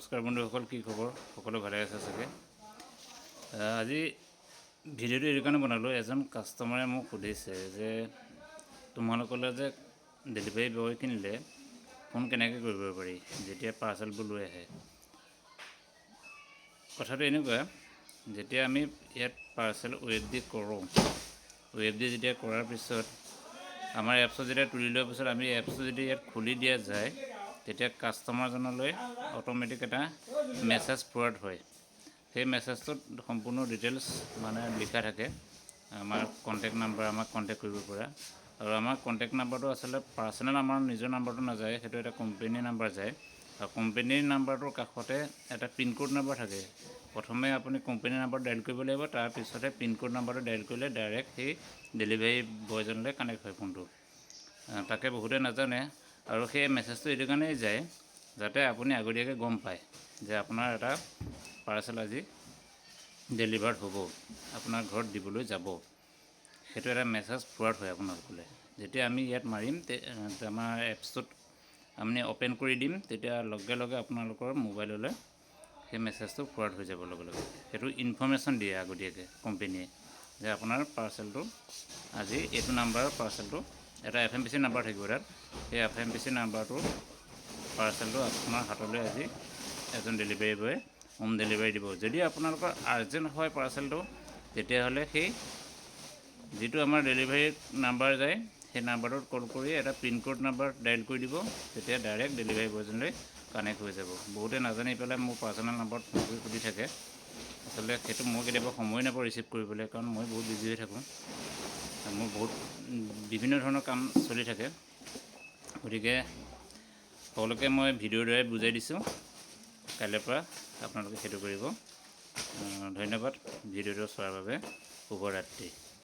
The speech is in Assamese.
নমস্কাৰ বন্ধুসকল, কি খবৰ? সকলো ভালে আছে চাগে। আজি ভিডিঅ'টো এই কাৰণে বনালোঁ, এজন কাষ্টমাৰে মোক সুধিছে যে তোমালোকলৈ যে ডেলিভাৰী বয় কিনিলে ফোন কেনেকৈ কৰিব পাৰি যেতিয়া পাৰ্চেলবোৰ লৈ আহে। কথাটো এনেকুৱা, যেতিয়া আমি ইয়াত পাৰ্চেল OFD কৰোঁ, OFD যেতিয়া কৰাৰ পিছত আমাৰ এপছত যেতিয়া তুলি লোৱাৰ পিছত আমি এপছটো যদি ইয়াত খুলি দিয়া যায়, তেতিয়া কাষ্টমাৰজনলৈ অট'মেটিক এটা মেছেজ ফৰৱাৰ্ড হয়। সেই মেছেজটোত সম্পূৰ্ণ ডিটেইলছ মানে লিখা থাকে, আমাৰ কণ্টেক্ট নাম্বাৰ, আমাক কণ্টেক্ট কৰিব পৰা। আৰু আমাৰ কণ্টেক্ট নাম্বাৰটো আচলতে পাৰ্চনেল আমাৰ নিজৰ নাম্বাৰটো নাযায়, সেইটো এটা কোম্পেনীৰ নাম্বাৰ যায়। আৰু কোম্পেনীৰ নাম্বাৰটোৰ কাষতে এটা পিনক'ড নাম্বাৰ থাকে। প্ৰথমে আপুনি কোম্পেনীৰ নাম্বাৰটো ডাইল কৰিব লাগিব, তাৰপিছতে পিনক'ড নাম্বাৰটো ডাইল কৰিলে ডাইৰেক্ট সেই ডেলিভাৰী বয়জনলৈ কানেক্ট হয় ফোনটো। তাকে বহুতে নাজানে, আৰু সেই মেছেজটো এইটো কাৰণেই যায় যাতে আপুনি আগতীয়াকৈ গম পায় যে আপোনাৰ এটা পাৰ্চেল আজি ডেলিভাৰ্ড হ'ব, আপোনাৰ ঘৰত দিবলৈ যাব। সেইটো এটা মেছেজ ফৰৱাৰ্ড হয় আপোনালোকলৈ। যেতিয়া আমি ইয়াত মাৰিম, আমাৰ এপছটোত আমি অ'পেন কৰি দিম, তেতিয়া লগে লগে আপোনালোকৰ মোবাইললৈ সেই মেছেজটো ফৰৱাৰ্ড হৈ যাব লগে লগে। সেইটো ইনফৰ্মেশ্যন দিয়ে আগতীয়াকৈ কোম্পেনীয়ে যে আপোনাৰ পাৰ্চেলটো আজি এইটো নাম্বাৰৰ পাৰ্চেলটো, এটা FMPC নাম্বাৰ থাকিব তাত, সেই FMPC নাম্বাৰটোৰ পাৰ্চেলটো আপোনাৰ হাতলৈ আজি এজন ডেলিভাৰী বয়ে হোম ডেলিভাৰী দিব। যদি আপোনালোকৰ আৰ্জেণ্ট হয় পাৰ্চেলটো, তেতিয়াহ'লে সেই যিটো আমাৰ ডেলিভাৰী নাম্বাৰ যায়, সেই নাম্বাৰটোত কল কৰি এটা পিনক'ড নাম্বাৰ ডাইল কৰি দিব, তেতিয়া ডাইৰেক্ট ডেলিভাৰী বয়জনলৈ কানেক্ট হৈ যাব। বহুতে নাজানি পেলাই মোৰ পাৰ্চনেল নাম্বাৰত ফোন কৰি সুধি থাকে। আচলতে সেইটো মই কেতিয়াবা সময় নাপাওঁ ৰিচিভ কৰিবলৈ, কাৰণ মই বহুত বিজি হৈ থাকোঁ, মোৰ বহুত বিভিন্ন ধৰণৰ কাম চলি থাকে। গতিকে সকলোকে মই ভিডিঅ'ৰ দ্বাৰাই বুজাই দিছোঁ, কাইলৈৰ পৰা আপোনালোকে সেইটো কৰিব। ধন্যবাদ ভিডিঅ'টো চোৱাৰ বাবে। শুভৰাত্ৰি।